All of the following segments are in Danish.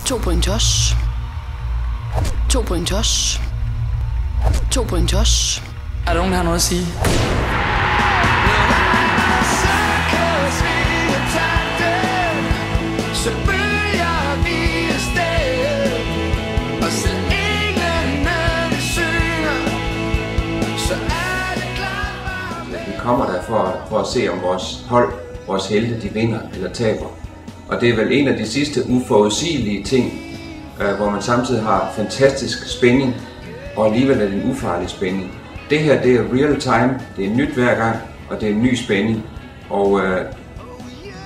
2 point til os. 2 point til os. 2 point til os. Er der nogen, der har noget at sige? Vi kommer der for at se, om vores hold, vores helte, de vinder eller taber. Og det er vel en af de sidste uforudsigelige ting, hvor man samtidig har fantastisk spænding, og alligevel er det en ufarlig spænding. Det her, det er real time, det er nyt hver gang, og det er en ny spænding. Og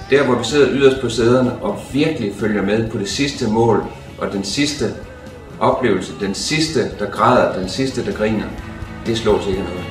der, hvor vi sidder yderst på sæderne og virkelig følger med på det sidste mål, og den sidste oplevelse, den sidste, der græder, den sidste, der griner, det slår sikkert noget.